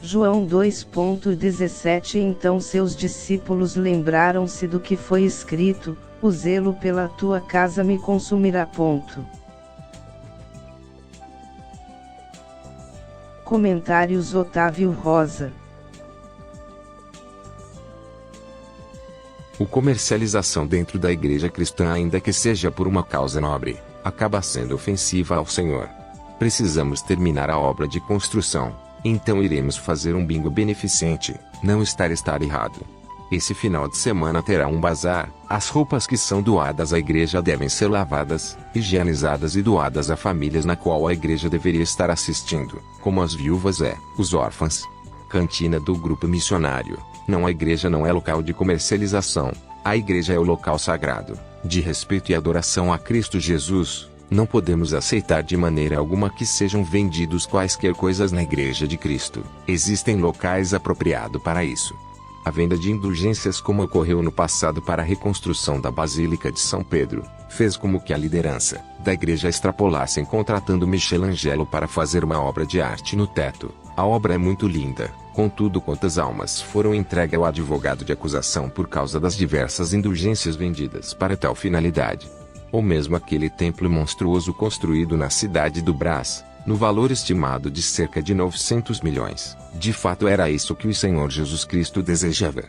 João 2:17 Então seus discípulos lembraram-se do que foi escrito: o zelo pela tua casa me consumirá. Comentários Otávio Rosa. A comercialização dentro da igreja cristã, ainda que seja por uma causa nobre, acaba sendo ofensiva ao Senhor. Precisamos terminar a obra de construção, então iremos fazer um bingo beneficente. Não estar errado. Esse final de semana terá um bazar. As roupas que são doadas à igreja devem ser lavadas, higienizadas e doadas a famílias na qual a igreja deveria estar assistindo, como as viúvas os órfãos. Cantina do grupo missionário. Não, a igreja não é local de comercialização. A igreja é o local sagrado, de respeito e adoração a Cristo Jesus. Não podemos aceitar de maneira alguma que sejam vendidos quaisquer coisas na igreja de Cristo. Existem locais apropriados para isso. A venda de indulgências, como ocorreu no passado para a reconstrução da Basílica de São Pedro, fez com que a liderança da igreja extrapolasse contratando Michelangelo para fazer uma obra de arte no teto. A obra é muito linda, contudo, quantas almas foram entregues ao advogado de acusação por causa das diversas indulgências vendidas para tal finalidade? Ou mesmo aquele templo monstruoso construído na cidade do Brás, no valor estimado de cerca de 900 milhões. De fato, era isso que o Senhor Jesus Cristo desejava.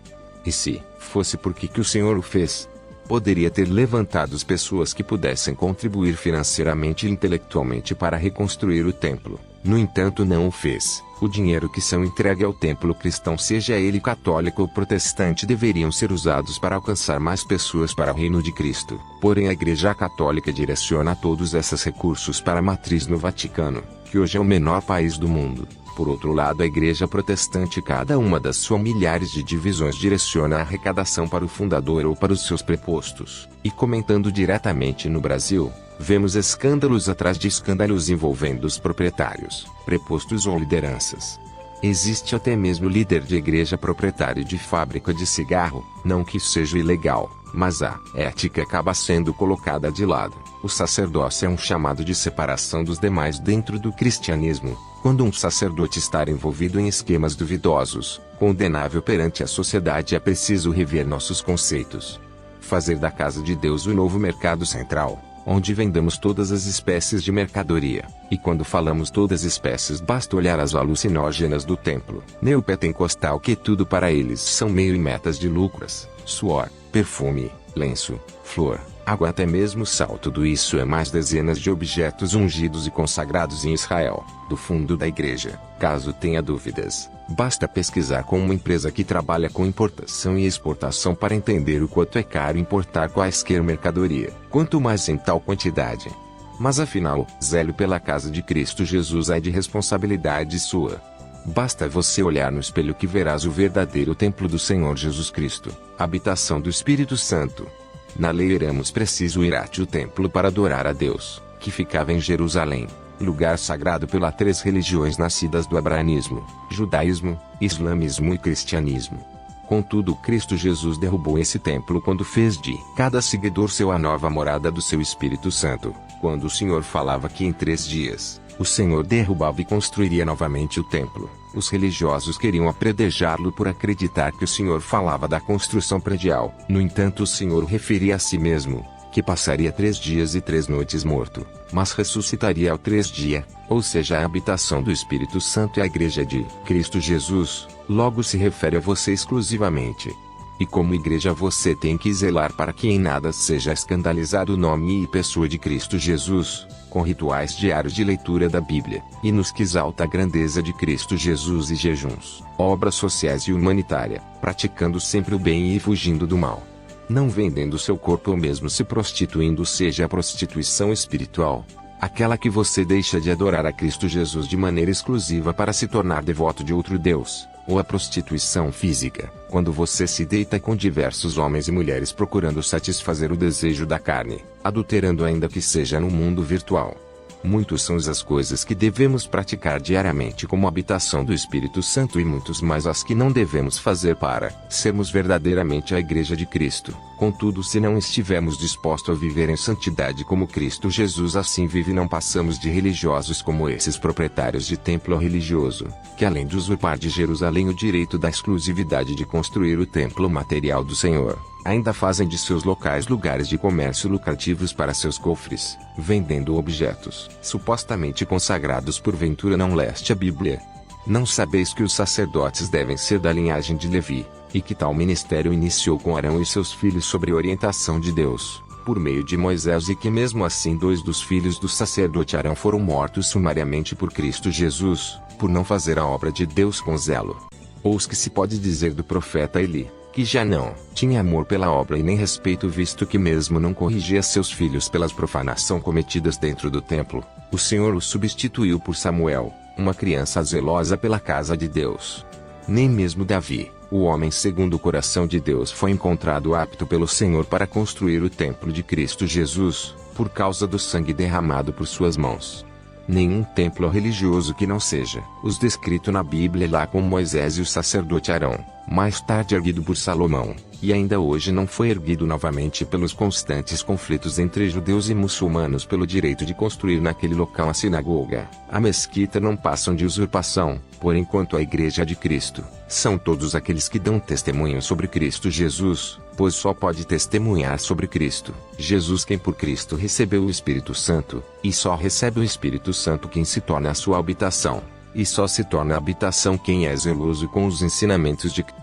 E se fosse porque o Senhor o fez, poderia ter levantado as pessoas que pudessem contribuir financeiramente e intelectualmente para reconstruir o templo. No entanto, não o fez. O dinheiro que são entregue ao templo cristão, seja ele católico ou protestante, deveriam ser usados para alcançar mais pessoas para o reino de Cristo. Porém, a Igreja Católica direciona todos esses recursos para a matriz no Vaticano, que hoje é o menor país do mundo. Por outro lado, a Igreja Protestante, cada uma das suas milhares de divisões, direciona a arrecadação para o fundador ou para os seus prepostos. E comentando diretamente no Brasil, vemos escândalos atrás de escândalos envolvendo os proprietários, prepostos ou lideranças. Existe até mesmo líder de igreja proprietário de fábrica de cigarro. Não que isso seja ilegal, mas a ética acaba sendo colocada de lado. O sacerdócio é um chamado de separação dos demais dentro do cristianismo. Quando um sacerdote está envolvido em esquemas duvidosos, condenável perante a sociedade, é preciso rever nossos conceitos. Fazer da casa de Deus o novo mercado central, onde vendamos todas as espécies de mercadoria. E quando falamos todas as espécies, basta olhar as alucinógenas do templo neopentecostal, que tudo para eles são meio e metas de lucros, suor, perfume, lenço, flor, água, até mesmo sal. Tudo isso é mais dezenas de objetos ungidos e consagrados em Israel, do fundo da igreja. Caso tenha dúvidas, basta pesquisar com uma empresa que trabalha com importação e exportação para entender o quanto é caro importar quaisquer mercadoria, quanto mais em tal quantidade. Mas afinal, zelo pela casa de Cristo Jesus é de responsabilidade sua. Basta você olhar no espelho que verás o verdadeiro templo do Senhor Jesus Cristo, habitação do Espírito Santo. Na lei éramos preciso ir até o templo para adorar a Deus, que ficava em Jerusalém, lugar sagrado pelas três religiões nascidas do abraamismo, judaísmo, islamismo e cristianismo. Contudo, Cristo Jesus derrubou esse templo quando fez de cada seguidor seu a nova morada do seu Espírito Santo. Quando o Senhor falava que em 3 dias, o Senhor derrubava e construiria novamente o templo, os religiosos queriam apredejá-lo por acreditar que o Senhor falava da construção predial. No entanto, o Senhor referia a si mesmo, que passaria 3 dias e 3 noites morto, mas ressuscitaria ao 3 dia, ou seja, a habitação do Espírito Santo e a igreja de Cristo Jesus, logo se refere a você exclusivamente. E como igreja você tem que zelar para que em nada seja escandalizado o nome e pessoa de Cristo Jesus, com rituais diários de leitura da Bíblia, hinos que exalta a grandeza de Cristo Jesus e jejuns, obras sociais e humanitária, praticando sempre o bem e fugindo do mal. Não vendendo seu corpo ou mesmo se prostituindo, seja a prostituição espiritual, aquela que você deixa de adorar a Cristo Jesus de maneira exclusiva para se tornar devoto de outro Deus, ou a prostituição física, quando você se deita com diversos homens e mulheres procurando satisfazer o desejo da carne, adulterando ainda que seja no mundo virtual. Muitos são as coisas que devemos praticar diariamente como habitação do Espírito Santo e muitos mais as que não devemos fazer para sermos verdadeiramente a Igreja de Cristo. Contudo, se não estivermos dispostos a viver em santidade como Cristo Jesus assim vive, não passamos de religiosos como esses proprietários de templo religioso, que além de usurpar de Jerusalém o direito da exclusividade de construir o templo material do Senhor, ainda fazem de seus locais lugares de comércio lucrativos para seus cofres, vendendo objetos supostamente consagrados. Porventura não leste a Bíblia? Não sabeis que os sacerdotes devem ser da linhagem de Levi, e que tal ministério iniciou com Arão e seus filhos sobre orientação de Deus, por meio de Moisés, e que mesmo assim 2 dos filhos do sacerdote Arão foram mortos sumariamente por Cristo Jesus, por não fazer a obra de Deus com zelo? Ou os que se pode dizer do profeta Eli, que já não tinha amor pela obra e nem respeito, visto que mesmo não corrigia seus filhos pelas profanação cometidas dentro do templo, o Senhor o substituiu por Samuel, uma criança zelosa pela casa de Deus. Nem mesmo Davi, o homem segundo o coração de Deus, foi encontrado apto pelo Senhor para construir o templo de Cristo Jesus, por causa do sangue derramado por suas mãos. Nenhum templo religioso que não seja os descrito na Bíblia lá com Moisés e o sacerdote Arão, mais tarde erguido por Salomão, e ainda hoje não foi erguido novamente pelos constantes conflitos entre judeus e muçulmanos pelo direito de construir naquele local a sinagoga, a mesquita, não passam de usurpação. Por enquanto a Igreja de Cristo são todos aqueles que dão testemunho sobre Cristo Jesus, pois só pode testemunhar sobre Cristo Jesus quem por Cristo recebeu o Espírito Santo, e só recebe o Espírito Santo quem se torna a sua habitação, e só se torna a habitação quem é zeloso com os ensinamentos de Cristo.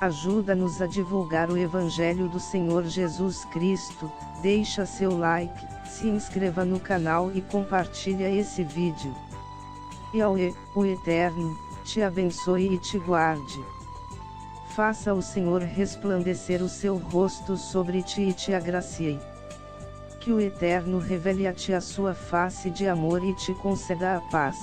Ajuda-nos a divulgar o Evangelho do Senhor Jesus Cristo, deixa seu like, se inscreva no canal e compartilha esse vídeo. Yahweh, o Eterno, te abençoe e te guarde. Faça o Senhor resplandecer o seu rosto sobre ti e te agracie. Que o Eterno revele a ti a sua face de amor e te conceda a paz.